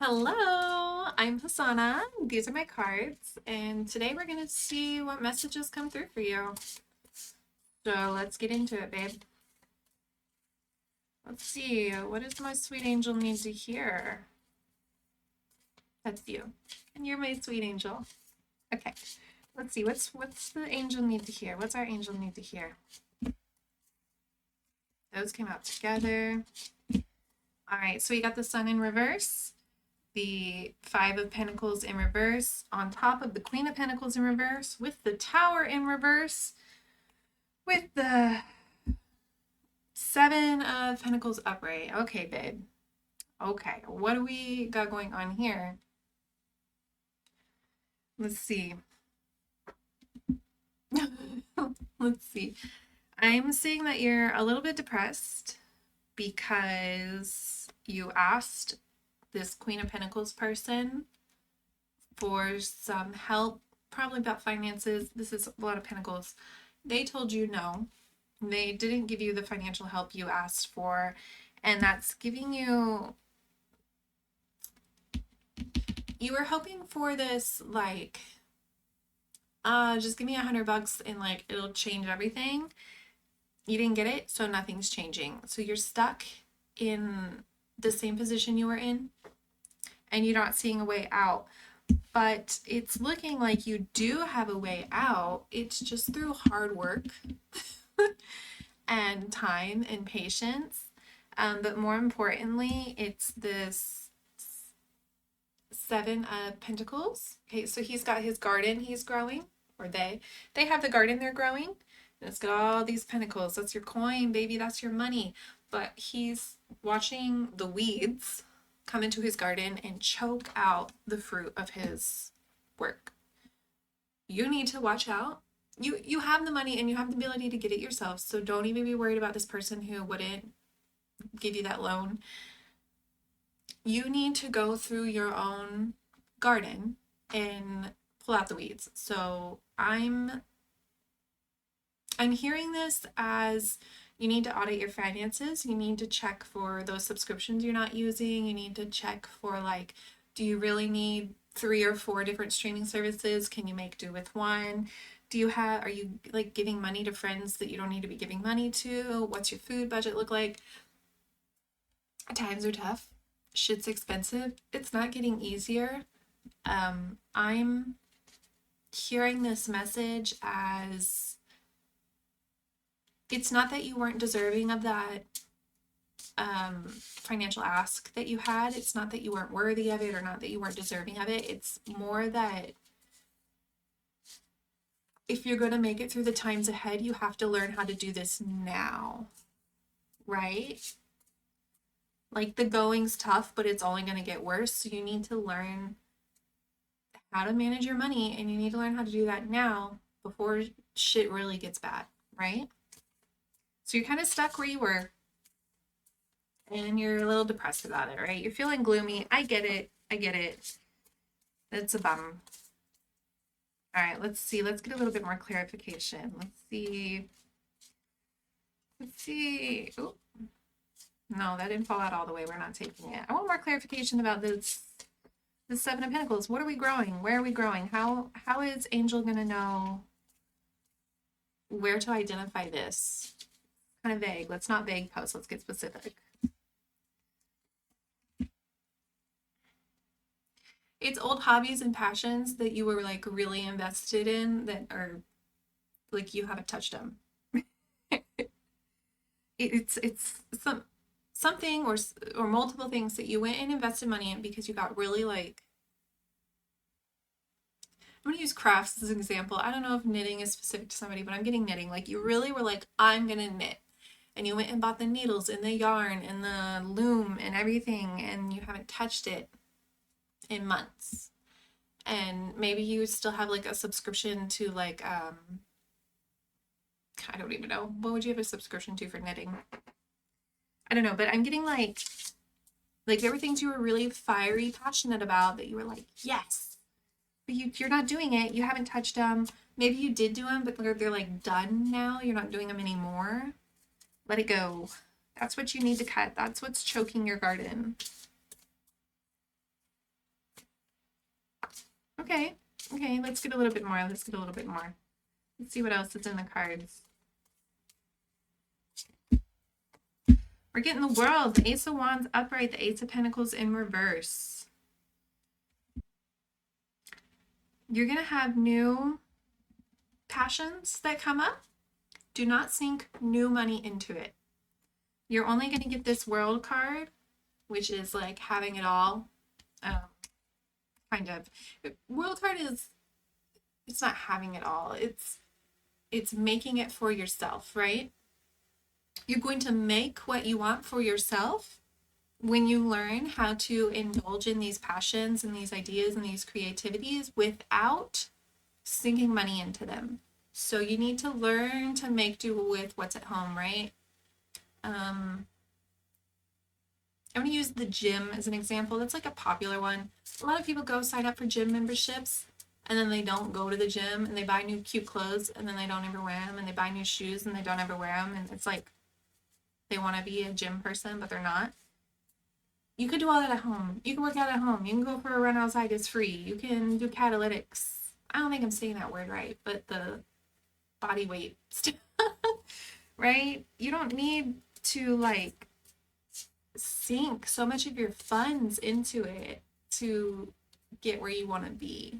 Hello, I'm Hasana. These are my cards, and today we're going to see what messages come through for you. So let's get into it, babe. Let's see, what does my sweet angel need to hear? That's you, and you're my sweet angel. Okay, let's see, what's the angel need to hear? What's our angel need to hear? Those came out together. All right, so we got the sun in reverse, the Five of Pentacles in reverse, on top of the Queen of Pentacles in reverse, with the Tower in reverse, with the Seven of Pentacles upright. Okay, babe. Okay, what do we got going on here? Let's see. Let's see. I'm seeing that you're a little bit depressed because you asked this Queen of Pentacles person for some help, probably about finances. This is a lot of Pentacles. They told you no. They didn't give you the financial help you asked for, and that's giving you, you were hoping for this, like, just give me $100 and like it'll change everything. You didn't get it, so nothing's changing. So you're stuck in the same position you were in, and you're not seeing a way out. But it's looking like you do have a way out. It's just through hard work and time and patience. But more importantly, it's this Seven of Pentacles. Okay, so he's got his garden he's growing, or they have the garden they're growing. And it's got all these pentacles. That's your coin, baby. That's your money. But he's watching the weeds come into his garden and choke out the fruit of his work. You need to watch out. You have the money and you have the ability to get it yourself. So don't even be worried about this person who wouldn't give you that loan. You need to go through your own garden and pull out the weeds. So I'm hearing this as you need to audit your finances. You need to check for those subscriptions you're not using. You need to check for, like, do you really need 3 or 4 different streaming services? Can you make do with one? Are you like giving money to friends that you don't need to be giving money to? What's your food budget look like? Times are tough. Shit's expensive. It's not getting easier. I'm hearing this message as it's not that you weren't deserving of that financial ask that you had. It's not that you weren't worthy of it or not that you weren't deserving of it. It's more that if you're going to make it through the times ahead, you have to learn how to do this now, right? Like, the going's tough, but it's only going to get worse. So you need to learn how to manage your money, and you need to learn how to do that now before shit really gets bad, right? So you're kind of stuck where you were, and you're a little depressed about it, right? You're feeling gloomy. I get it. I get it. It's a bum. All right, let's see. Let's get a little bit more clarification. Let's see. Let's see. Oh, no, that didn't fall out all the way. We're not taking it. I want more clarification about the Seven of Pentacles. What are we growing? Where are we growing? How is Angel gonna know where to identify this? Kind of vague. Let's not vague post. Let's get specific. It's old hobbies and passions that you were like really invested in that are like you haven't touched them. It's something or multiple things that you went and invested money in because you got really, like, I'm gonna use crafts as an example. I don't know if knitting is specific to somebody, but I'm getting knitting. Like, you really were like, I'm gonna knit. And you went and bought the needles and the yarn and the loom and everything, and you haven't touched it in months. And maybe you still have like a subscription to, like, I don't even know. What would you have a subscription to for knitting? I don't know, but I'm getting like there were things you were really fiery, passionate about that you were like, yes, but you're not doing it. You haven't touched them. Maybe you did do them, but they're like done now. You're not doing them anymore. Let it go. That's what you need to cut. That's what's choking your garden. Okay, let's get a little bit more. Let's get a little bit more. Let's see what else is in the cards. We're getting the World, the Ace of Wands upright, the Ace of Pentacles in reverse. You're going to have new passions that come up. Do not sink new money into it. You're only going to get this World card, which is like having it all. Kind of. World card is, it's not having it all. It's making it for yourself, right? You're going to make what you want for yourself when you learn how to indulge in these passions and these ideas and these creativities without sinking money into them. So you need to learn to make do with what's at home, right? I'm going to use the gym as an example. That's like a popular one. A lot of people go sign up for gym memberships and then they don't go to the gym, and they buy new cute clothes and then they don't ever wear them, and they buy new shoes and they don't ever wear them, and it's like they want to be a gym person but they're not. You could do all that at home. You can work out at home. You can go for a run outside. It's free. You can do catalytics. I don't think I'm saying that word right, but the body weight stuff, right? You don't need to like sink so much of your funds into it to get where you want to be.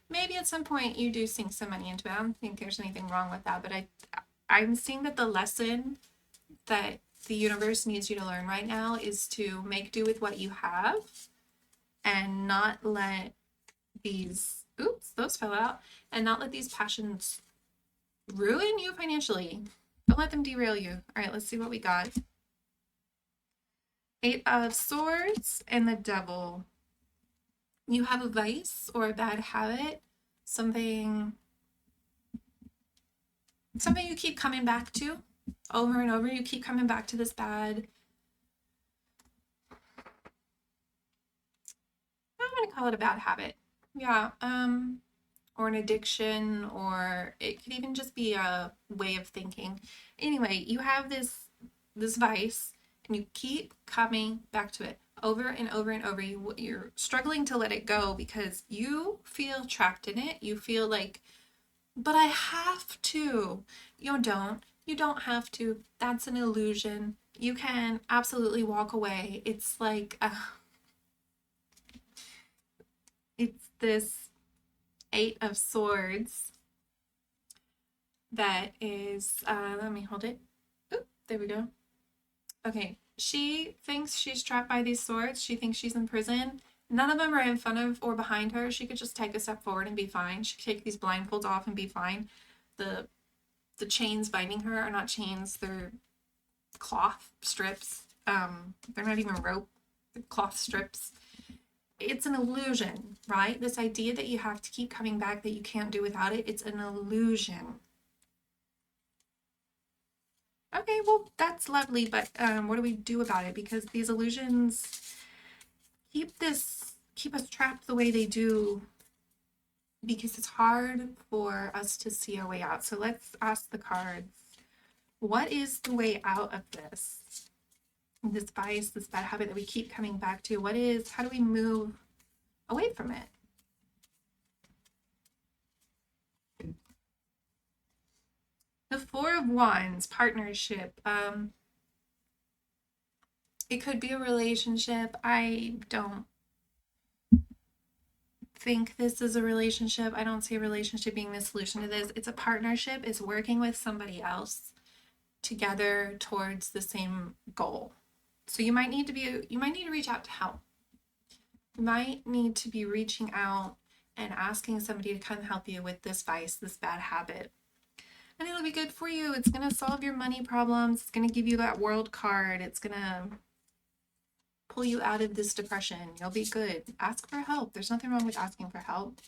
Maybe at some point you do sink some money into it. I don't think there's anything wrong with that, but I'm seeing that the lesson that the universe needs you to learn right now is to make do with what you have and not let these, oops, those fell out, and not let these passions ruin you financially. Don't let them derail you. All right, let's see what we got. 8 of Swords and the Devil. You have a vice or a bad habit, something you keep coming back to over and over. You keep coming back to this bad, I'm going to call it a bad habit. Yeah, or an addiction, or it could even just be a way of thinking. Anyway, you have this vice and you keep coming back to it over and over and over. You're struggling to let it go because you feel trapped in it. You feel like, but I have to. You don't. You don't have to. That's an illusion. You can absolutely walk away. It's like, it's this 8 of Swords that is, let me hold it. Oop, there we go. Okay, she thinks she's trapped by these swords. She thinks she's in prison. None of them are in front of or behind her. She could just take a step forward and be fine. She could take these blindfolds off and be fine. The chains binding her are not chains. They're cloth strips. They're not even rope. They're cloth strips. It's an illusion, right? This idea that you have to keep coming back, that you can't do without it, it's an illusion. Okay, well, that's lovely, but what do we do about it? Because these illusions keep us trapped the way they do, because it's hard for us to see our way out. So let's ask the cards, what is the way out of this vice, this bad habit that we keep coming back to? How do we move away from it? The 4 of Wands, partnership. It could be a relationship. I don't think this is a relationship. I don't see a relationship being the solution to this. It's a partnership. It's working with somebody else together towards the same goal. So you might need to reach out to help. You might need to be reaching out and asking somebody to come help you with this vice, this bad habit. And it'll be good for you. It's going to solve your money problems. It's going to give you that World card. It's going to pull you out of this depression. You'll be good. Ask for help. There's nothing wrong with asking for help.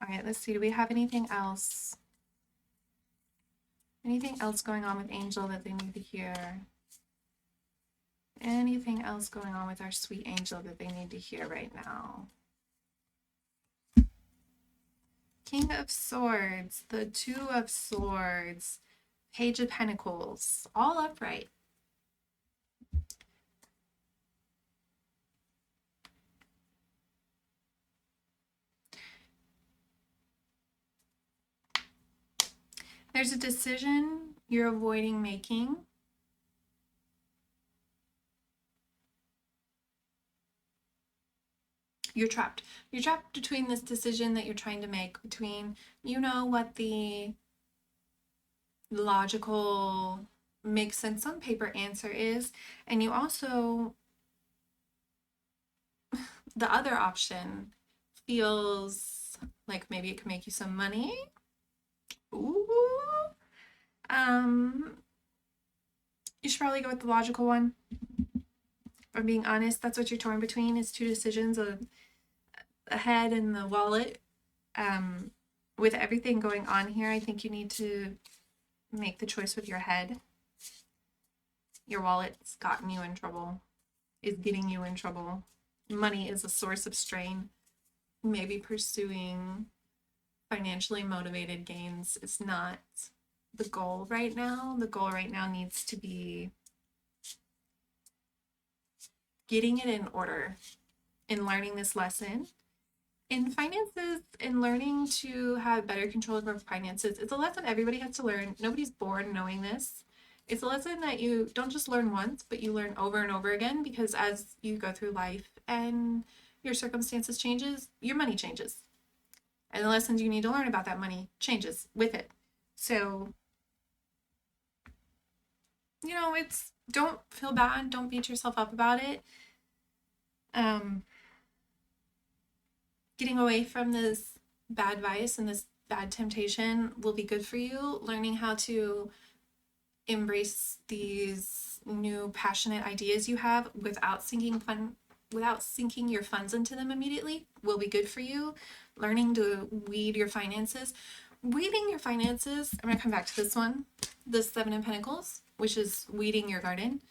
All right, let's see. Do we have anything else? Anything else going on with Angel that they need to hear? Anything else going on with our sweet Angel that they need to hear right now? King of Swords, the 2 of Swords, Page of Pentacles, all upright. There's a decision you're avoiding making. You're trapped. You're trapped between this decision that you're trying to make between, what the logical, makes sense on paper answer is, and you also, the other option feels like maybe it could make you some money. Ooh. Um, you should probably go with the logical one. If I'm being honest, that's what you're torn between is two decisions, a head and the wallet. Um, with everything going on here, I think you need to make the choice with your head. Your wallet's gotten you in trouble, is getting you in trouble. Money is a source of strain. Maybe pursuing financially motivated gains is not the goal right now. The goal right now needs to be getting it in order and learning this lesson in finances and learning to have better control of our finances. It's a lesson everybody has to learn. Nobody's born knowing this. It's a lesson that you don't just learn once, but you learn over and over again, because as you go through life and your circumstances changes, your money changes. And the lessons you need to learn about that money changes with it. So, it's, don't feel bad, don't beat yourself up about it. Um, Getting away from this bad vice and this bad temptation will be good for you. Learning how to embrace these new passionate ideas you have without sinking your funds into them immediately will be good for you. Learning to weed your finances. Weeding your finances, I'm going to come back to this one, the Seven of Pentacles, which is weeding your garden.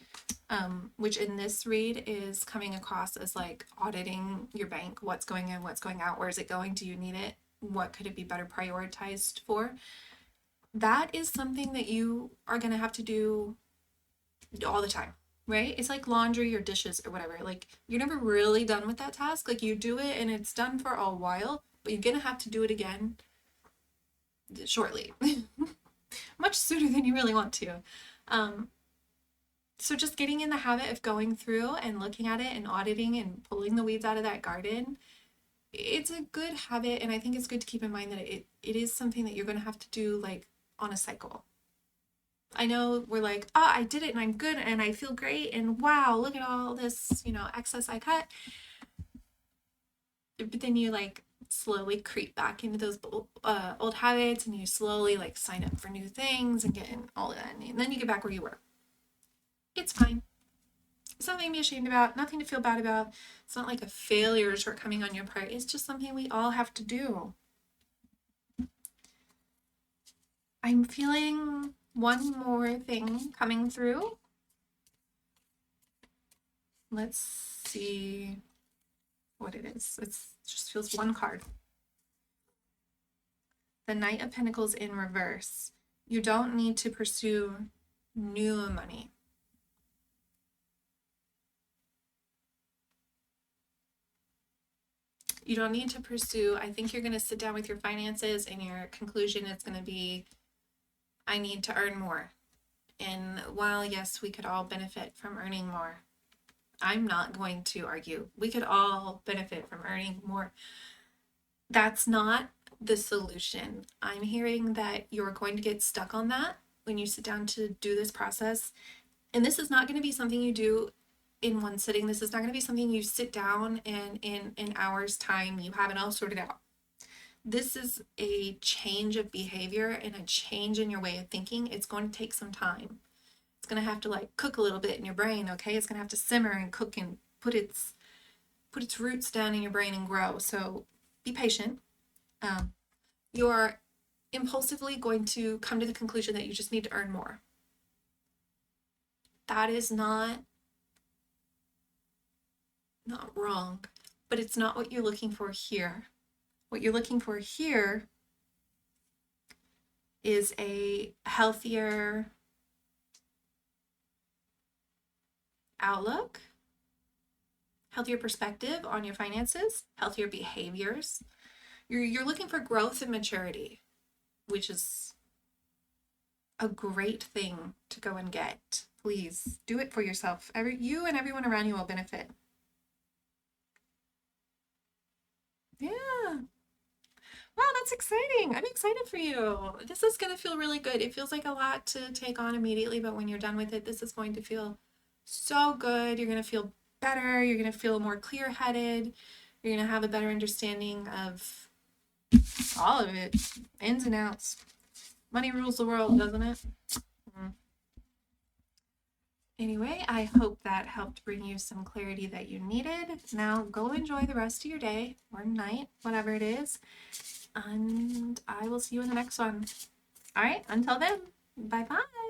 Which in this read is coming across as like auditing your bank, what's going in, what's going out, where is it going, do you need it, what could it be better prioritized for. That is something that you are going to have to do all the time, right? It's like laundry or dishes or whatever. Like, you're never really done with that task. Like, you do it and it's done for a while, but you're going to have to do it again shortly. Much sooner than you really want to. So just getting in the habit of going through and looking at it and auditing and pulling the weeds out of that garden, it's a good habit. And I think it's good to keep in mind that it is something that you're going to have to do like on a cycle. I know we're like, oh, I did it and I'm good and I feel great and wow, look at all this, excess I cut. But then you like slowly creep back into those old habits, and you slowly like sign up for new things and get in all of that. And then you get back where you were. It's fine. It's nothing to be ashamed about, nothing to feel bad about. It's not like a failure or shortcoming on your part. It's just something we all have to do. I'm feeling one more thing coming through. Let's see what it is. It just feels one card. The Knight of Pentacles in reverse. You don't need to pursue new money. You don't need to pursue. I think you're going to sit down with your finances and your conclusion is going to be, I need to earn more. And while, yes, we could all benefit from earning more, I'm not going to argue. We could all benefit from earning more. That's not the solution. I'm hearing that you're going to get stuck on that when you sit down to do this process. And this is not going to be something you do in one sitting. This is not going to be something you sit down and in an hour's time you have it all sorted out. This is a change of behavior and a change in your way of thinking. It's going to take some time. It's going to have to like cook a little bit in your brain, okay? It's going to have to simmer and cook and put its roots down in your brain and grow. So be patient. You're impulsively going to come to the conclusion that you just need to earn more. That is not wrong, but it's not what you're looking for here. What you're looking for here is a healthier outlook, healthier perspective on your finances, healthier behaviors. You're looking for growth and maturity, which is a great thing to go and get. Please do it for yourself. You and everyone around you will benefit. Yeah. Wow, that's exciting. I'm excited for you. This is going to feel really good. It feels like a lot to take on immediately, but when you're done with it, this is going to feel so good. You're going to feel better. You're going to feel more clear-headed. You're going to have a better understanding of all of it, ins and outs. Money rules the world, doesn't it? Anyway, I hope that helped bring you some clarity that you needed. Now go enjoy the rest of your day or night, whatever it is. And I will see you in the next one. All right, until then, bye-bye.